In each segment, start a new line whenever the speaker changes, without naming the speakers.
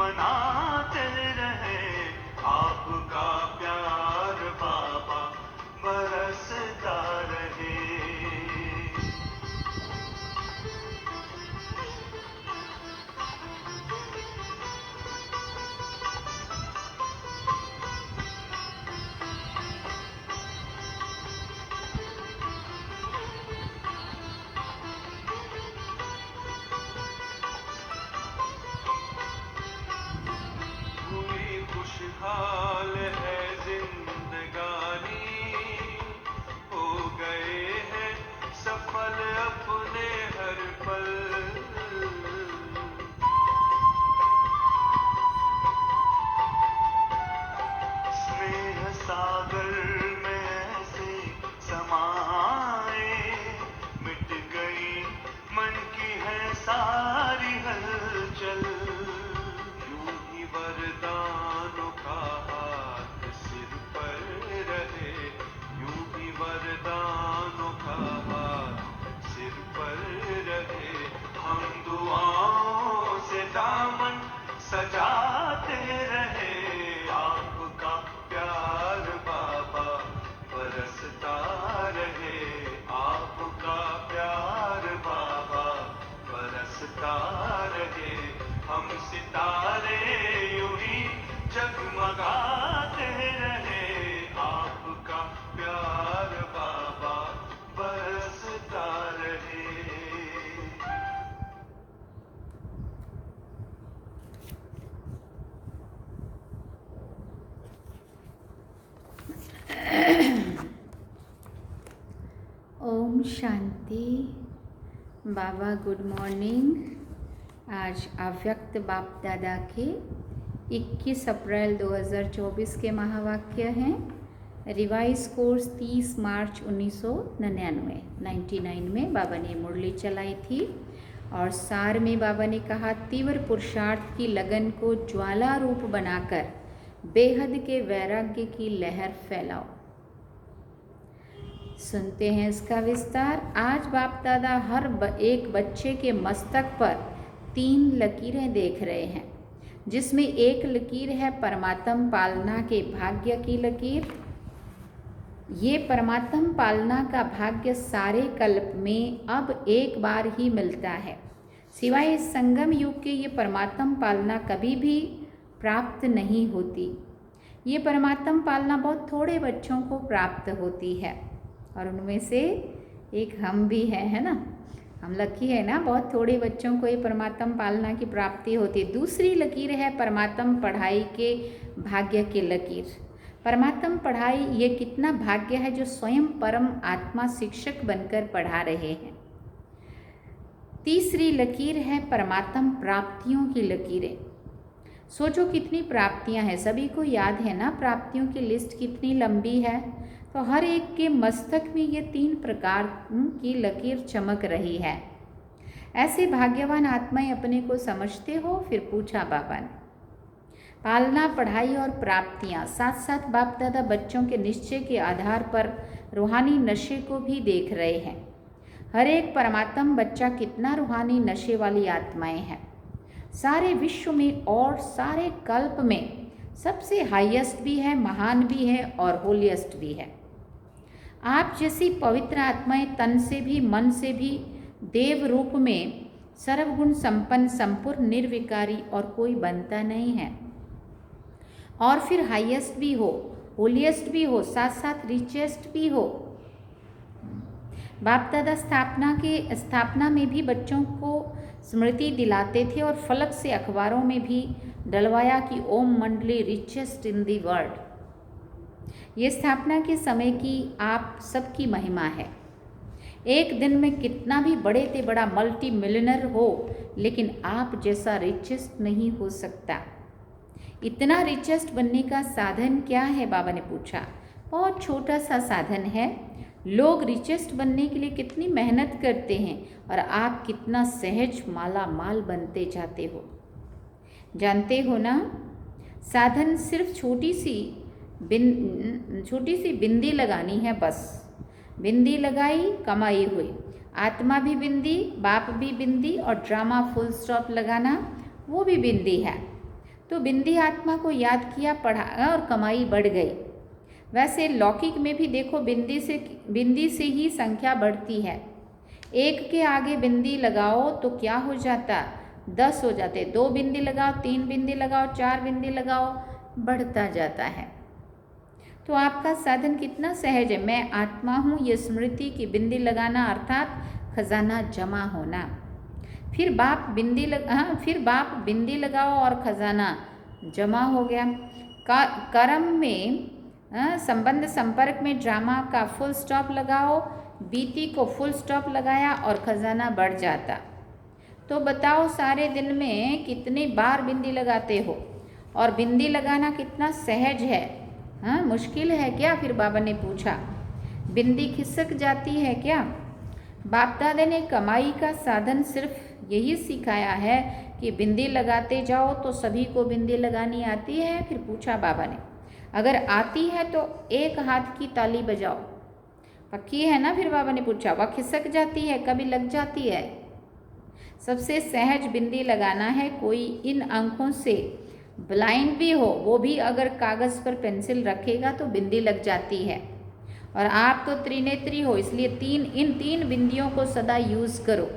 मनाते रहे, आपका प्यार बाबा बरसता रहे। हुई खुशहाल है जिंदगानी, हो गए हैं सफल अपने हर पल। स्नेह सागर में ऐसे समाए, मिट गई मन की है सारी हलचल। यूं ही वरदानों का हाथ सिर पर रहे, यूं ही वरदानों का हाथ सिर पर रहे। हम दुआओं से दामन सजाते रहे, आपका प्यार बाबा बरसता रहे, आपका प्यार बाबा बरसता रहे। हम सितारे यूं ही जगमगाते रहे, आपका प्यार बाबा बरसता रहे।
ओम शांति। बाबा गुड मॉर्निंग। आज अव्यक्त बाप दादा के 21 अप्रैल 2024 के महावाक्य हैं। रिवाइज कोर्स 30 मार्च 1999 में बाबा ने मुरली चलाई थी और सार में बाबा ने कहा, तीव्र पुरुषार्थ की लगन को ज्वाला रूप बनाकर बेहद के वैराग्य की लहर फैलाओ। सुनते हैं इसका विस्तार। आज बाप दादा हर एक बच्चे के मस्तक पर 3 लकीरें देख रहे हैं, जिसमें एक लकीर है परमात्म पालना के भाग्य की लकीर। ये परमात्म पालना का भाग्य सारे कल्प में अब एक बार ही मिलता है, सिवाय संगम युग के ये परमात्म पालना कभी भी प्राप्त नहीं होती। ये परमात्म पालना बहुत थोड़े बच्चों को प्राप्त होती है और उनमें से एक हम भी हैं, है ना। हम लकी है ना, बहुत थोड़े बच्चों को ये परमात्म पालना की प्राप्ति होती है। दूसरी लकीर है परमात्म पढ़ाई के भाग्य की लकीर। परमात्म पढ़ाई ये कितना भाग्य है जो स्वयं परम आत्मा शिक्षक बनकर पढ़ा रहे हैं। तीसरी लकीर है परमात्म प्राप्तियों की लकीरें। सोचो कितनी प्राप्तियां हैं, सभी को याद है ना, प्राप्तियों की लिस्ट कितनी लंबी है। तो हर एक के मस्तक में ये 3 प्रकार की लकीर चमक रही है। ऐसे भाग्यवान आत्माएं अपने को समझते हो? फिर पूछा बाबा ने। पालना, पढ़ाई और प्राप्तियां, साथ साथ बाप दादा बच्चों के निश्चय के आधार पर रूहानी नशे को भी देख रहे हैं। हर एक परमात्म बच्चा कितना रूहानी नशे वाली आत्माएं हैं। सारे विश्व में और सारे कल्प में सबसे हाईएस्ट भी है, महान भी है और होलीएस्ट भी है। आप जैसी पवित्र आत्माएं तन से भी मन से भी देव रूप में सर्वगुण संपन्न, संपूर्ण, निर्विकारी और कोई बनता नहीं है। और फिर हाईएस्ट भी हो, होलीएस्ट भी हो, साथ साथ रिचेस्ट भी हो। बाप दादा स्थापना में भी बच्चों को स्मृति दिलाते थे और फलक से अखबारों में भी डलवाया कि ओम मंडली रिचेस्ट इन दी वर्ल्ड। ये स्थापना के समय की आप सबकी महिमा है। एक दिन में कितना भी बड़े से बड़ा मल्टी मिलियनर हो, लेकिन आप जैसा रिचेस्ट नहीं हो सकता। इतना रिचेस्ट बनने का साधन क्या है? बाबा ने पूछा। बहुत छोटा सा साधन है। लोग रिचेस्ट बनने के लिए कितनी मेहनत करते हैं और आप कितना सहज माला माल बनते जाते हो। जानते हो ना, साधन सिर्फ छोटी सी बिंदी लगानी है, बस। बिंदी लगाई, कमाई हुई। आत्मा भी बिंदी, बाप भी बिंदी और ड्रामा फुल स्टॉप लगाना वो भी बिंदी है। तो बिंदी आत्मा को याद किया, पढ़ा और कमाई बढ़ गई। वैसे लौकिक में भी देखो बिंदी से ही संख्या बढ़ती है। एक के आगे बिंदी लगाओ तो क्या हो जाता, 10 हो जाते। 2 बिंदी लगाओ, 3 बिंदी लगाओ, 4 बिंदी लगाओ, बढ़ता जाता है। तो आपका साधन कितना सहज है। मैं आत्मा हूँ, ये स्मृति की बिंदी लगाना अर्थात खजाना जमा होना। फिर बाप बिंदी लगाओ और खजाना जमा हो गया। कर्म में संबंध संपर्क में ड्रामा का फुल स्टॉप लगाओ, बीती को फुल स्टॉप लगाया और खजाना बढ़ जाता। तो बताओ सारे दिन में कितनी बार बिंदी लगाते हो और बिंदी लगाना कितना सहज है। हाँ, मुश्किल है क्या? फिर बाबा ने पूछा। बिंदी खिसक जाती है क्या? बाप दादा ने कमाई का साधन सिर्फ यही सिखाया है कि बिंदी लगाते जाओ। तो सभी को बिंदी लगानी आती है? फिर पूछा बाबा ने। अगर आती है तो एक हाथ की ताली बजाओ। पक्की है ना? फिर बाबा ने पूछा। वह खिसक जाती है, कभी लग जाती है? सबसे सहज बिंदी लगाना है। कोई इन आंखों से ब्लाइंड भी हो, वो भी अगर कागज़ पर पेंसिल रखेगा तो बिंदी लग जाती है। और आप तो त्रिनेत्री हो, इसलिए इन तीन बिंदियों को सदा यूज़ करो।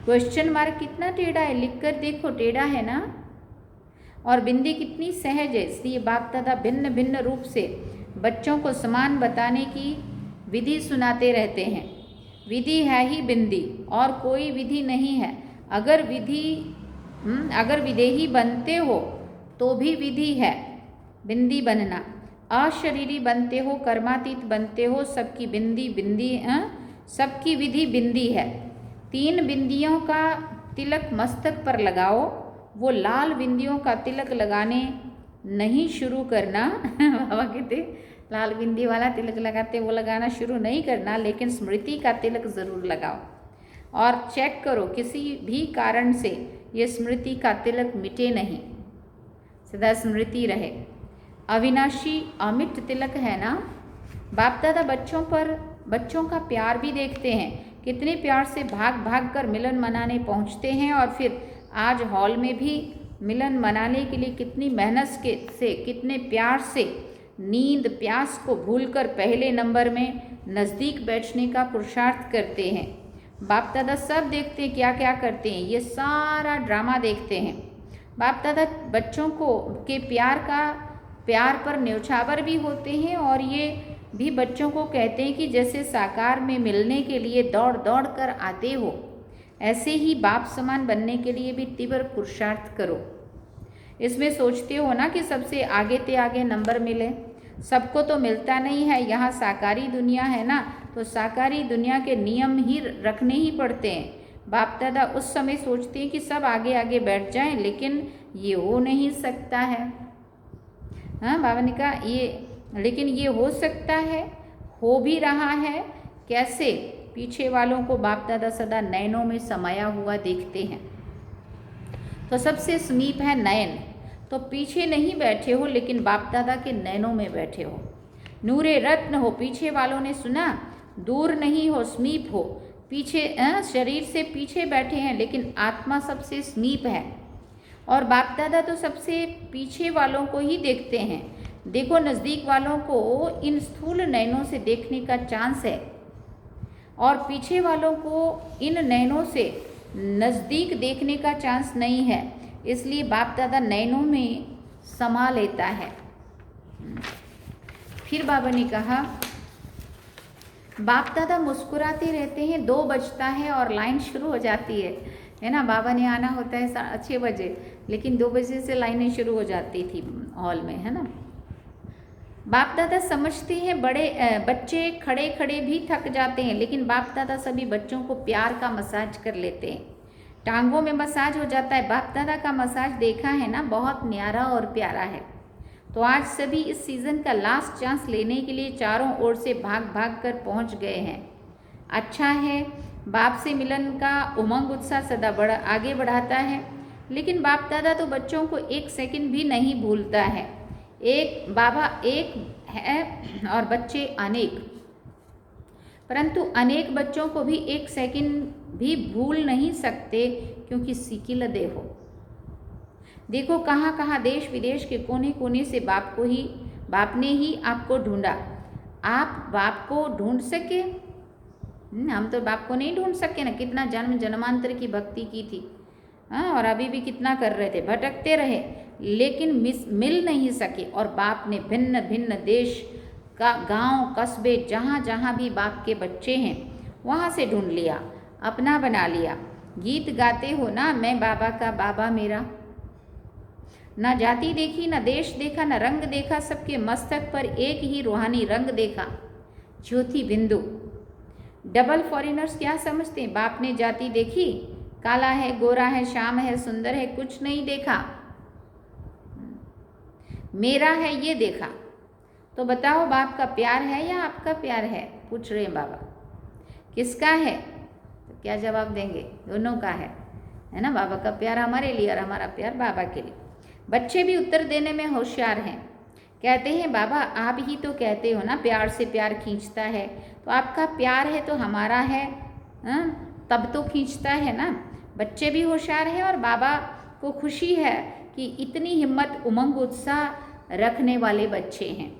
क्वेश्चन मार्क कितना टेढ़ा है, लिख कर देखो, टेढ़ा है ना? और बिंदी कितनी सहज है। इसलिए बाप दादा भिन्न भिन्न रूप से बच्चों को समान बताने की विधि सुनाते रहते हैं। विधि है ही बिंदी, और कोई विधि नहीं है। अगर विदेही बनते हो तो भी विधि है बिंदी बनना। अशरीरी बनते हो, कर्मातीत बनते हो, सबकी सबकी विधि बिंदी है। 3 बिंदियों का तिलक मस्तक पर लगाओ। वो लाल बिंदियों का तिलक लगाने नहीं शुरू करना। बाबा कहते लाल बिंदी वाला तिलक लगाते, वो लगाना शुरू नहीं करना, लेकिन स्मृति का तिलक ज़रूर लगाओ। और चेक करो किसी भी कारण से ये स्मृति का तिलक मिटे नहीं, सदा स्मृति रहे। अविनाशी अमिट तिलक है ना। बाप दादा बच्चों का प्यार भी देखते हैं। कितने प्यार से भाग भाग कर मिलन मनाने पहुंचते हैं। और फिर आज हॉल में भी मिलन मनाने के लिए कितनी मेहनत से, कितने प्यार से नींद प्यास को भूलकर पहले नंबर में नज़दीक बैठने का पुरुषार्थ करते हैं। बाप दादा सब देखते हैं क्या क्या करते हैं, ये सारा ड्रामा देखते हैं। बाप दादा बच्चों के प्यार पर न्यौछावर भी होते हैं। और ये भी बच्चों को कहते हैं कि जैसे साकार में मिलने के लिए दौड़ दौड़ कर आते हो, ऐसे ही बाप समान बनने के लिए भी तीव्र पुरुषार्थ करो। इसमें सोचते हो ना कि सबसे आगे नंबर मिले। सबको तो मिलता नहीं है। यहाँ साकारी दुनिया है ना, तो साकारी दुनिया के नियम ही रखने ही पड़ते हैं। बाप दादा उस समय सोचते हैं कि सब आगे आगे बैठ जाएं, लेकिन ये हो नहीं सकता है। हाँ, बाबा ने कहा लेकिन ये हो सकता है, हो भी रहा है। कैसे? पीछे वालों को बाप दादा सदा नयनों में समाया हुआ देखते हैं। तो सबसे समीप है नयन। तो पीछे नहीं बैठे हो, लेकिन बाप दादा के नयनों में बैठे हो। नूरे रत्न हो, पीछे वालों ने सुना। दूर नहीं हो, समीप हो। पीछे शरीर से पीछे बैठे हैं, लेकिन आत्मा सबसे समीप है। और बाप दादा तो सबसे पीछे वालों को ही देखते हैं। देखो, नज़दीक वालों को इन स्थूल नयनों से देखने का चांस है, और पीछे वालों को इन नयनों से नज़दीक देखने का चांस नहीं है। इसलिए बाप दादा नयनों में समा लेता है। फिर बाबा ने कहा, बाप दादा मुस्कुराते रहते हैं। 2 बजता है और लाइन शुरू हो जाती है ना। बाबा ने आना होता है 6 बजे, लेकिन 2 बजे से लाइनें शुरू हो जाती थी हॉल में, है ना। बाप दादा समझते हैं बच्चे खड़े खड़े भी थक जाते हैं, लेकिन बाप दादा सभी बच्चों को प्यार का मसाज कर लेते हैं। टांगों में मसाज हो जाता है। बाप दादा का मसाज देखा है ना, बहुत न्यारा और प्यारा है। तो आज सभी इस सीज़न का लास्ट चांस लेने के लिए चारों ओर से भाग भाग कर पहुँच गए हैं। अच्छा है, बाप से मिलन का उमंग उत्साह सदा आगे बढ़ाता है। लेकिन बाप दादा तो बच्चों को 1 सेकंड भी नहीं भूलता है। बाबा एक है और बच्चे अनेक, परंतु अनेक बच्चों को भी 1 सेकंड भी भूल नहीं सकते, क्योंकि सिकिल देहो। देखो कहाँ कहाँ देश विदेश के कोने कोने से बाप ने ही आपको ढूंढा। आप बाप को ढूंढ सके? हम तो बाप को नहीं ढूंढ सके ना। कितना जन्म जन्मांतर की भक्ति की थी, हाँ, और अभी भी कितना कर रहे थे, भटकते रहे, लेकिन मिल नहीं सके। और बाप ने भिन्न भिन्न देश का, गांव, कस्बे, जहाँ जहाँ भी बाप के बच्चे हैं वहाँ से ढूंढ लिया, अपना बना लिया। गीत गाते हो ना, मैं बाबा का बाबा मेरा। न जाति देखी, न देश देखा, न रंग देखा, सबके मस्तक पर एक ही रूहानी रंग देखा, ज्योति बिंदु। डबल फॉरेनर्स क्या समझते हैं? बाप ने जाति देखी, काला है, गोरा है, श्याम है, सुंदर है, कुछ नहीं देखा, मेरा है ये देखा। तो बताओ बाप का प्यार है या आपका प्यार है? पूछ रहे हैं बाबा। किसका है? तो क्या जवाब देंगे? दोनों का है ना। बाबा का प्यार हमारे लिए और हमारा प्यार बाबा के लिए। बच्चे भी उत्तर देने में होशियार हैं। कहते हैं बाबा आप ही तो कहते हो ना प्यार से प्यार खींचता है, तो आपका प्यार है तो हमारा है, तब तो खींचता है ना। बच्चे भी होशियार हैं और बाबा को खुशी है कि इतनी हिम्मत, उमंग, उत्साह रखने वाले बच्चे हैं।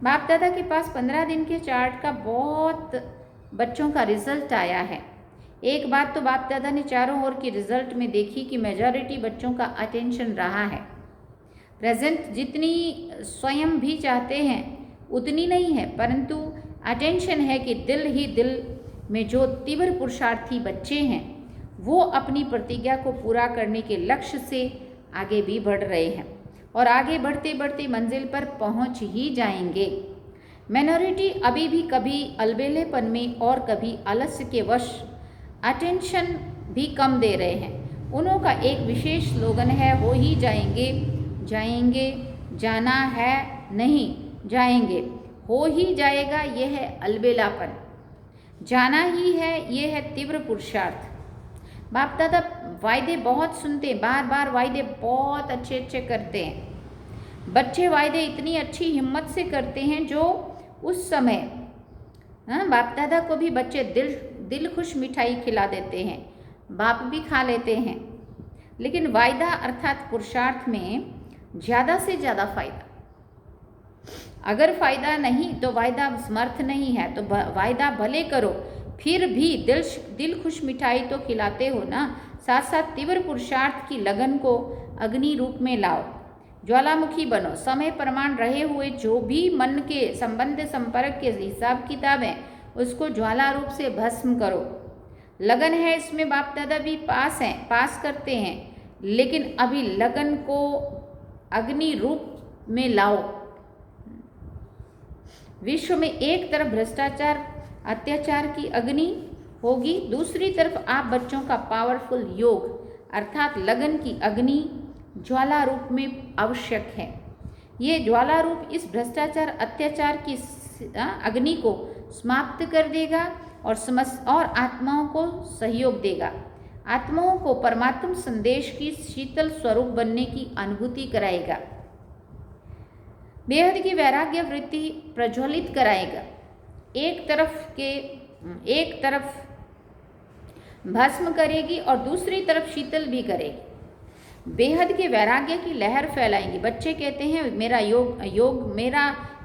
बाप दादा के पास 15 दिन के चार्ट का बहुत बच्चों का रिजल्ट आया है। एक बात तो बाप दादा ने चारों ओर के रिजल्ट में देखी कि मेजॉरिटी बच्चों का अटेंशन रहा है। प्रेजेंट जितनी स्वयं भी चाहते हैं उतनी नहीं है, परंतु अटेंशन है कि दिल ही दिल में जो तीव्र पुरुषार्थी बच्चे हैं वो अपनी प्रतिज्ञा को पूरा करने के लक्ष्य से आगे भी बढ़ रहे हैं और आगे बढ़ते बढ़ते मंजिल पर पहुंच ही जाएंगे। माइनॉरिटी अभी भी कभी अलबेलेपन में और कभी आलस्य के वश अटेंशन भी कम दे रहे हैं। उन्हों का एक विशेष स्लोगन है, हो ही जाएंगे, जाएंगे, जाना है नहीं जाएंगे। हो ही जाएगा ये है अलबेलापन, जाना ही है ये है तीव्र पुरुषार्थ। बाप दादा वायदे बहुत सुनते हैं, बार बार वायदे बहुत अच्छे अच्छे करते हैं। बच्चे वायदे इतनी अच्छी हिम्मत से करते हैं जो उस समय बाप दादा को भी बच्चे दिल खुश मिठाई खिला देते हैं, बाप भी खा लेते हैं। लेकिन वायदा अर्थात पुरुषार्थ में ज़्यादा से ज़्यादा फायदा। अगर फायदा नहीं तो वायदा समर्थ नहीं है, तो वायदा भले करो फिर भी दिल खुश मिठाई तो खिलाते हो ना। साथ साथ तीव्र पुरुषार्थ की लगन को अग्नि रूप में लाओ, ज्वालामुखी बनो। समय प्रमाण रहे हुए जो भी मन के संबंध संपर्क के हिसाब किताब है उसको ज्वाला रूप से भस्म करो। लगन है इसमें बाप दादा भी पास करते हैं, लेकिन अभी लगन को अग्नि रूप में लाओ। विश्व में एक तरफ भ्रष्टाचार अत्याचार की अग्नि होगी, दूसरी तरफ आप बच्चों का पावरफुल योग अर्थात लगन की अग्नि ज्वाला रूप में आवश्यक है। ये ज्वाला रूप इस भ्रष्टाचार अत्याचार की अग्नि को समाप्त कर देगा और आत्माओं को सहयोग देगा। आत्माओं को परमात्म संदेश की शीतल स्वरूप बनने की अनुभूति कराएगा। बेहद की वैराग्य वृत्ति प्रज्वलित कराएगा। एक तरफ भस्म करेगी और दूसरी तरफ शीतल भी करेगी। बेहद के वैराग्य की लहर फैलाएंगी। बच्चे कहते हैं मेरा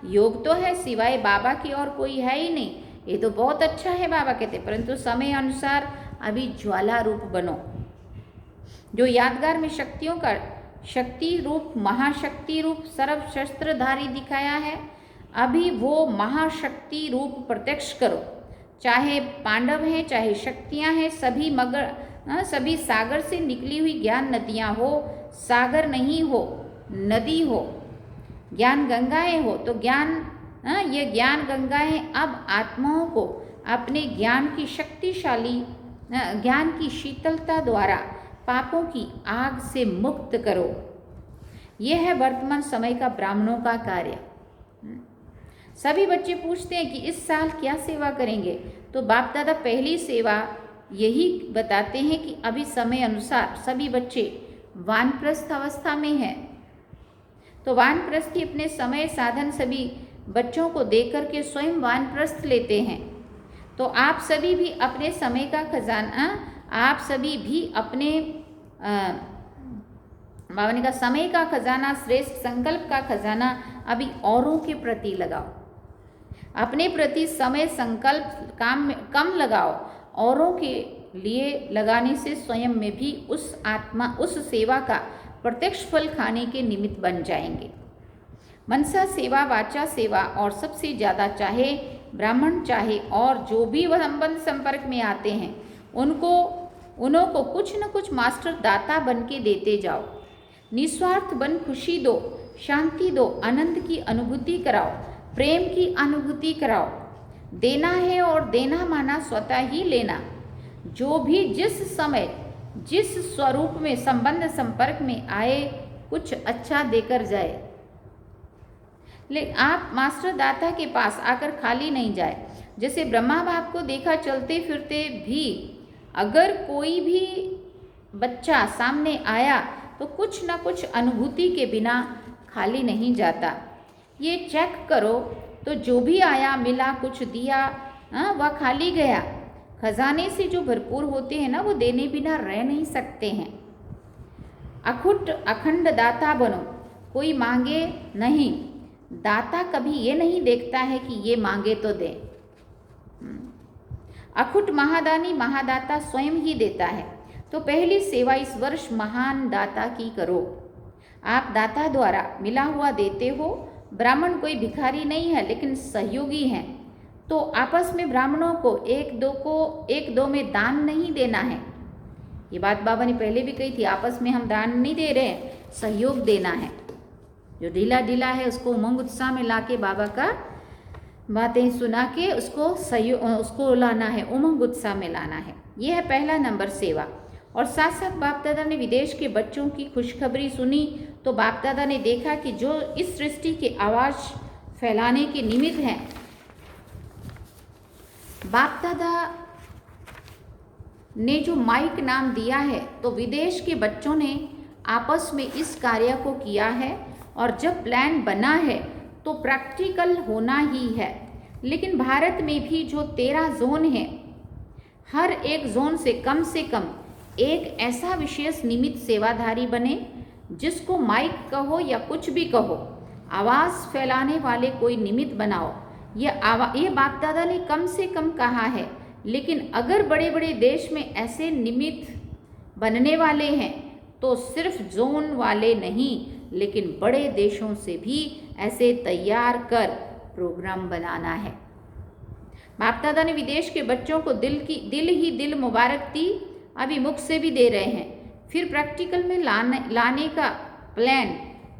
योग तो है, सिवाय बाबा की और कोई है ही नहीं। ये तो बहुत अच्छा है बाबा कहते, परंतु समय अनुसार अभी ज्वाला रूप बनो। जो यादगार में शक्तियों का शक्ति रूप, महाशक्ति रूप, सर्व शस्त्रधारी दिखाया है, अभी वो महाशक्ति रूप प्रत्यक्ष करो। चाहे पांडव हैं, चाहे शक्तियां हैं, सभी सागर से निकली हुई ज्ञान नदियां हो, सागर नहीं हो, नदी हो, ज्ञान गंगाएं हो, तो ये ज्ञान गंगाएं अब आत्माओं को अपने ज्ञान की शीतलता द्वारा पापों की आग से मुक्त करो। यह है वर्तमान समय का ब्राह्मणों का कार्य। सभी बच्चे पूछते हैं कि इस साल क्या सेवा करेंगे, तो बाप दादा पहली सेवा यही बताते हैं कि अभी समय अनुसार सभी बच्चे वानप्रस्थ अवस्था में हैं, तो वानप्रस्थी अपने समय साधन सभी बच्चों को देकर के स्वयं वानप्रस्थ लेते हैं। तो आप सभी भी अपने समय का खजाना, आप सभी भी अपने बाबा ने कहा समय का खजाना, श्रेष्ठ संकल्प का खजाना अभी औरों के प्रति लगाओ। अपने प्रति समय संकल्प काम में कम लगाओ, औरों के लिए लगाने से स्वयं में भी उस सेवा का प्रत्यक्ष फल खाने के निमित्त बन जाएंगे। मनसा सेवा, वाचा सेवा, और सबसे ज़्यादा चाहे ब्राह्मण चाहे और जो भी वह संबंध संपर्क में आते हैं उनको कुछ न कुछ मास्टर दाता बन के देते जाओ। निस्वार्थ बन खुशी दो, शांति दो, आनंद की अनुभूति कराओ, प्रेम की अनुभूति कराओ। देना है और देना माना स्वतः ही लेना। जो भी जिस समय जिस स्वरूप में संबंध संपर्क में आए कुछ अच्छा देकर जाए। लेकिन आप मास्टर दाता के पास आकर खाली नहीं जाए। जैसे ब्रह्मा बाप को देखा चलते फिरते भी अगर कोई भी बच्चा सामने आया तो कुछ न कुछ अनुभूति के बिना खाली नहीं जाता। ये चेक करो तो जो भी आया मिला, कुछ दिया, वह खाली गया। खजाने से जो भरपूर होते हैं ना, वो देने बिना रह नहीं सकते हैं। अखुट अखंड दाता बनो, कोई मांगे नहीं। दाता कभी ये नहीं देखता है कि ये मांगे तो दे। अखुट महादानी, महादाता स्वयं ही देता है। तो पहली सेवा इस वर्ष महान दाता की करो। आप दाता द्वारा मिला हुआ देते हो। ब्राह्मण कोई भिखारी नहीं है लेकिन सहयोगी हैं। तो आपस में ब्राह्मणों को एक दो में दान नहीं देना है। ये बात बाबा ने पहले भी कही थी, आपस में हम दान नहीं दे रहे हैं, सहयोग देना है। जो ढीला है उसको उमंग उत्साह में ला के बाबा का बातें सुना के उसको लाना है, उमंग उत्साह में लाना है। यह है पहला नंबर सेवा। और साथ साथ बाप दादा ने विदेश के बच्चों की खुशखबरी सुनी तो बाप दादा ने देखा कि जो इस सृष्टि के आवाज़ फैलाने के निमित्त हैं, बाप दादा ने जो माइक नाम दिया है, तो विदेश के बच्चों ने आपस में इस कार्य को किया है। और जब प्लान बना है तो प्रैक्टिकल होना ही है। लेकिन भारत में भी जो 13 जोन है, हर एक जोन से कम एक ऐसा विशेष निमित्त सेवाधारी बने, जिसको माइक कहो या कुछ भी कहो, आवाज़ फैलाने वाले कोई निमित्त बनाओ। ये बाप दादा ने कम से कम कहा है। लेकिन अगर बड़े बड़े देश में ऐसे निमित्त बनने वाले हैं तो सिर्फ जोन वाले नहीं, लेकिन बड़े देशों से भी ऐसे तैयार कर प्रोग्राम बनाना है। बाप दादा ने विदेश के बच्चों को दिल मुबारक दी, अभी मुख से भी दे रहे हैं। फिर प्रैक्टिकल में लाने का प्लान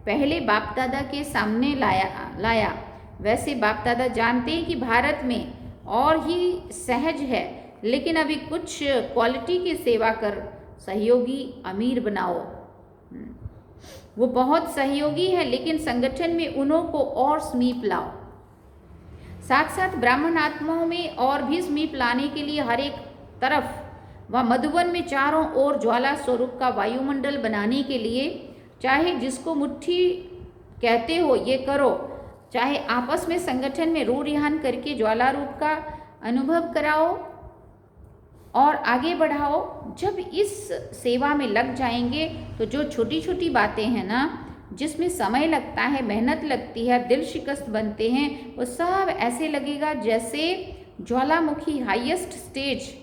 पहले बाप दादा के सामने लाया। वैसे बाप दादा जानते हैं कि भारत में और ही सहज है, लेकिन अभी कुछ क्वालिटी की सेवा कर सहयोगी अमीर बनाओ। वो बहुत सहयोगी है, लेकिन संगठन में उन्हों को और समीप लाओ। साथ साथ ब्राह्मण आत्माओं में और भी समीप लाने के लिए हर एक तरफ व मधुबन में चारों ओर ज्वाला स्वरूप का वायुमंडल बनाने के लिए, चाहे जिसको मुट्ठी कहते हो ये करो, चाहे आपस में संगठन में रूढ़ियान करके ज्वाला रूप का अनुभव कराओ और आगे बढ़ाओ। जब इस सेवा में लग जाएंगे तो जो छोटी छोटी बातें हैं ना, जिसमें समय लगता है, मेहनत लगती है, दिल शिकस्त बनते हैं, वो सब ऐसे लगेगा जैसे ज्वालामुखी हाईएस्ट स्टेज,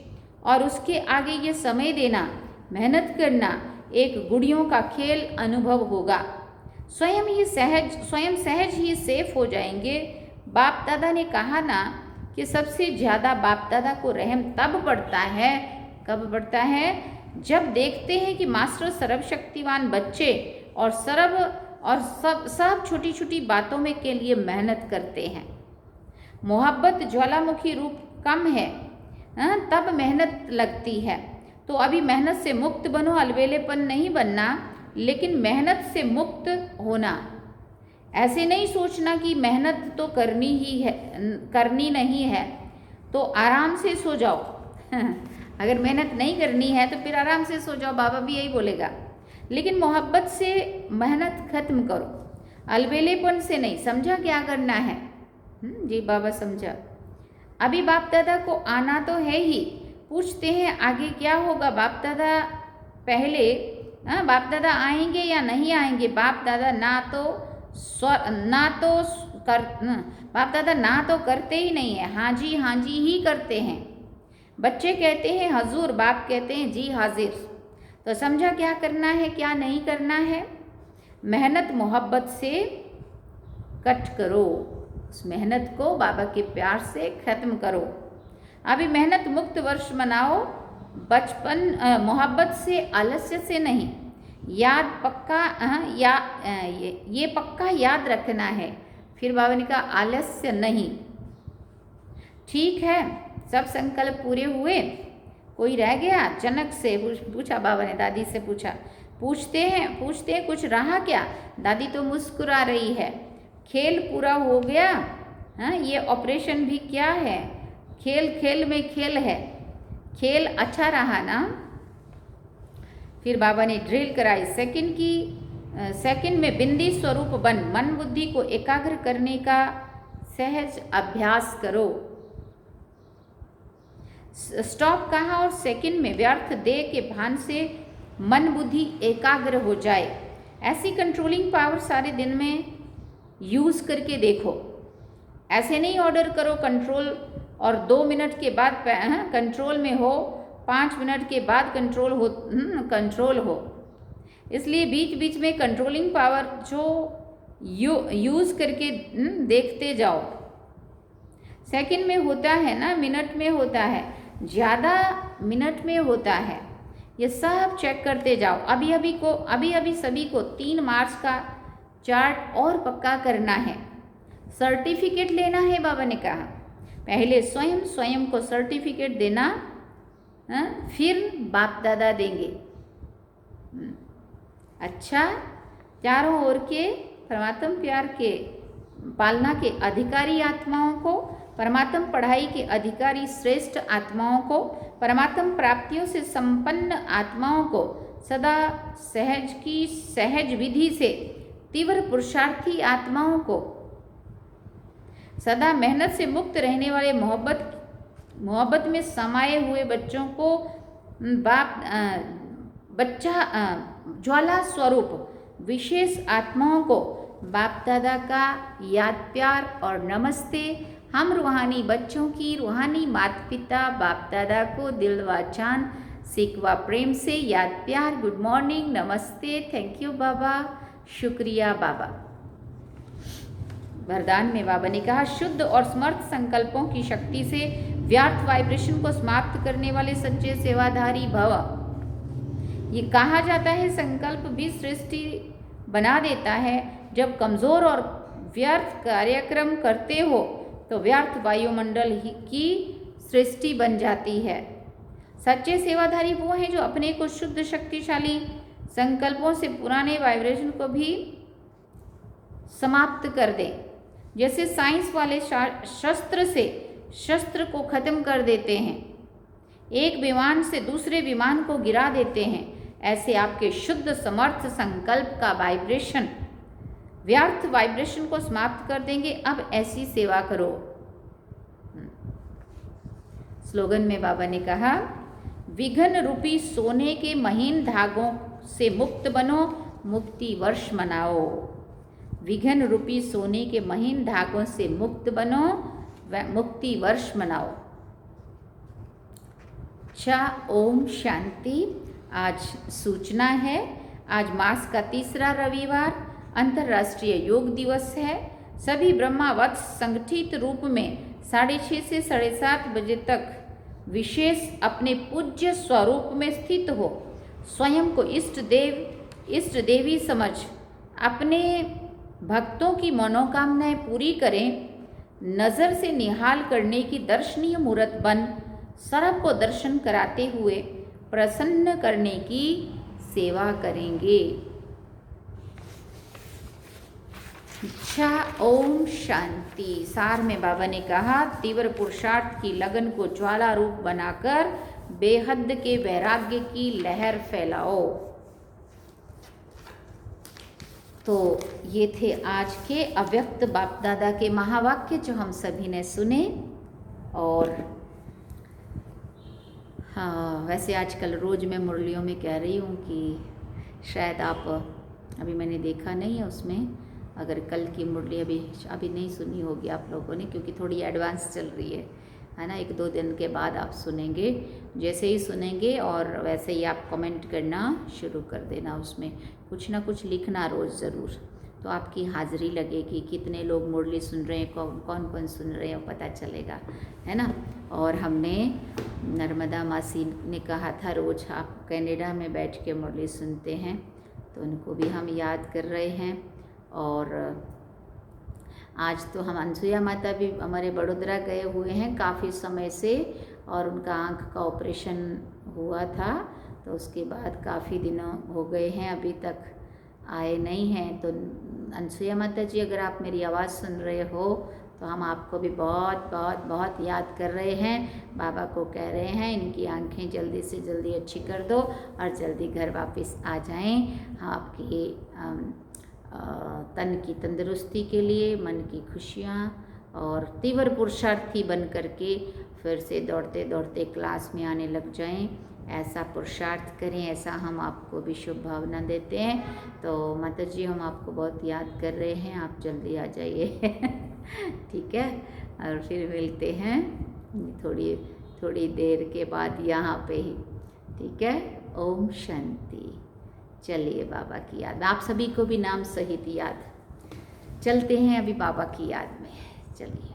और उसके आगे ये समय देना, मेहनत करना एक गुड़ियों का खेल अनुभव होगा। स्वयं सहज ही सेफ हो जाएंगे। बाप दादा ने कहा ना कि सबसे ज़्यादा बाप दादा को रहम तब पड़ता है, कब पड़ता है, जब देखते हैं कि मास्टर सर्वशक्तिवान बच्चे और सब छोटी छोटी बातों में के लिए मेहनत करते हैं। मोहब्बत ज्वालामुखी रूप कम है, तब मेहनत लगती है। तो अभी मेहनत से मुक्त बनो, अलबेलेपन नहीं बनना, लेकिन मेहनत से मुक्त होना। ऐसे नहीं सोचना कि मेहनत तो करनी नहीं है तो आराम से सो जाओ। अगर मेहनत नहीं करनी है तो फिर आराम से सो जाओ, बाबा भी यही बोलेगा। लेकिन मोहब्बत से मेहनत खत्म करो, अलबेलेपन से नहीं। समझा क्या करना है? जी बाबा समझा। अभी बाप दादा को आना तो है ही। पूछते हैं आगे क्या होगा? बाप दादा पहले हाँ, बाप दादा आएंगे या नहीं आएंगे, बाप दादा बाप दादा ना तो करते ही नहीं है, हाँ जी ही करते हैं। बच्चे कहते हैं हजूर, बाप कहते हैं जी हाजिर। तो समझा क्या करना है क्या नहीं करना है। मेहनत मोहब्बत से कट करो, उस मेहनत को बाबा के प्यार से ख़त्म करो। अभी मेहनत मुक्त वर्ष मनाओ, बचपन मोहब्बत से, आलस्य से नहीं। याद पक्का ये पक्का याद रखना है। फिर बाबा ने कहा आलस्य नहीं। ठीक है, सब संकल्प पूरे हुए, कोई रह गया? अचानक से पूछा बाबा ने, दादी से पूछा। पूछते हैं कुछ रहा क्या? दादी तो मुस्कुरा रही है। खेल पूरा हो गया। हाँ, ये ऑपरेशन भी क्या है? खेल खेल में खेल है। खेल अच्छा रहा ना? फिर बाबा ने ड्रिल कराई। सेकंड में बिंदी स्वरूप बन मन बुद्धि को एकाग्र करने का सहज अभ्यास करो। स्टॉप कहा और सेकंड में व्यर्थ दे के भान से मन बुद्धि एकाग्र हो जाए। ऐसी कंट्रोलिंग पावर सारे दिन में यूज करके देखो। ऐसे नहीं ऑर्डर करो कंट्रोल और 2 मिनट के बाद कंट्रोल में हो, 5 मिनट के बाद कंट्रोल हो। इसलिए बीच बीच में कंट्रोलिंग पावर जो यूज करके देखते जाओ। सेकंड में होता है ना, मिनट में होता है, ज़्यादा मिनट में होता है। ये सब चेक करते जाओ। अभी सभी को 3 मार्च का चार्ट और पक्का करना है। सर्टिफिकेट लेना है, बाबा ने कहा। पहले स्वयं को सर्टिफिकेट देना, फिर बाप दादा देंगे। अच्छा, चारों ओर के परमात्म प्यार के पालना के अधिकारी आत्माओं को, परमात्म पढ़ाई के अधिकारी श्रेष्ठ आत्माओं को, परमात्म प्राप्तियों से संपन्न आत्माओं को, सदा सहज विधि से तीव्र पुरुषार्थी आत्माओं को, सदा मेहनत से मुक्त रहने वाले मोहब्बत में समाये हुए बच्चों को, ज्वाला स्वरूप विशेष आत्माओं को बाप दादा का याद प्यार और नमस्ते। हम रूहानी बच्चों की रूहानी माता पिता बाप दादा को दिल व जान सिकवा प्रेम से याद प्यार, गुड मॉर्निंग, नमस्ते, थैंक यू बाबा, शुक्रिया बाबा। वरदान में बाबा ने कहा, शुद्ध और समर्थ संकल्पों की शक्ति से व्यर्थ वाइब्रेशन को समाप्त करने वाले सच्चे सेवाधारी भव। ये कहा जाता है संकल्प भी सृष्टि बना देता है। जब कमज़ोर और व्यर्थ कार्यक्रम करते हो तो व्यर्थ वायुमंडल की सृष्टि बन जाती है। सच्चे सेवाधारी वो हैं जो अपने को शुद्ध शक्तिशाली संकल्पों से पुराने वाइब्रेशन को भी समाप्त कर दें। जैसे साइंस वाले शस्त्र से शस्त्र को खत्म कर देते हैं, एक विमान से दूसरे विमान को गिरा देते हैं, ऐसे आपके शुद्ध समर्थ संकल्प का वाइब्रेशन व्यर्थ वाइब्रेशन को समाप्त कर देंगे। अब ऐसी सेवा करो। स्लोगन में बाबा ने कहा, विघ्न रूपी सोने के महीन धागों से मुक्त बनो, मुक्ति वर्ष मनाओ। विघ्न रूपी सोने के महीन धागों से मुक्त बनो, मुक्ति वर्ष मनाओ। ओम शांति। आज सूचना है, आज मास का 3रा रविवार अंतर्राष्ट्रीय योग दिवस है। सभी ब्रह्मावत्स संगठित रूप में 6:30 से 7:30 बजे तक विशेष अपने पूज्य स्वरूप में स्थित हो, स्वयं को इष्ट देवी समझ अपने भक्तों की मनोकामनाएं पूरी करें। नज़र से निहाल करने की दर्शनीय मूर्त बन सबको दर्शन कराते हुए प्रसन्न करने की सेवा करेंगे। ओम शांति। सार में बाबा ने कहा, तीव्र पुरुषार्थ की लगन को ज्वाला रूप बनाकर बेहद के वैराग्य की लहर फैलाओ। तो ये थे आज के अव्यक्त बाप दादा के महावाक्य जो हम सभी ने सुने। और हाँ, वैसे आजकल रोज़ मैं मुरलियों में कह रही हूँ कि शायद आप अभी मैंने देखा नहीं है उसमें, अगर कल की मुरली अभी नहीं सुनी होगी आप लोगों ने, क्योंकि थोड़ी एडवांस चल रही है ना। 1-2 दिन के बाद आप सुनेंगे, जैसे ही सुनेंगे और वैसे ही आप कमेंट करना शुरू कर देना, उसमें कुछ ना कुछ लिखना रोज़ ज़रूर, तो आपकी हाज़िरी लगेगी, कितने लोग मुरली सुन रहे हैं, कौन कौन सुन रहे हैं पता चलेगा, है ना। और हमने नर्मदा मासी ने कहा था रोज़ आप कनाडा में बैठ के मुरली सुनते हैं, तो उनको भी हम याद कर रहे हैं। और आज तो हम अनसुईया माता भी हमारे बड़ोदरा गए हुए हैं काफ़ी समय से, और उनका आँख का ऑपरेशन हुआ था, तो उसके बाद काफ़ी दिनों हो गए हैं, अभी तक आए नहीं हैं। तो अनसुईया माता जी, अगर आप मेरी आवाज़ सुन रहे हो तो हम आपको भी बहुत बहुत बहुत याद कर रहे हैं। बाबा को कह रहे हैं इनकी आंखें जल्दी से जल्दी अच्छी कर दो और जल्दी घर वापस आ जाएं। हम आपकी तन की तंदुरुस्ती के लिए, मन की खुशियाँ और तीव्र पुरुषार्थी बन करके फिर से दौड़ते दौड़ते क्लास में आने लग जाएं, ऐसा पुरुषार्थ करें, ऐसा हम आपको भी शुभ भावना देते हैं। तो माता जी हम आपको बहुत याद कर रहे हैं, आप जल्दी आ जाइए ठीक है। और फिर मिलते हैं थोड़ी देर के बाद यहाँ पे ही, ठीक है। ओम शांति। चलिए बाबा की याद, आप सभी को भी नाम सहित याद, चलते हैं अभी बाबा की याद में, चलिए।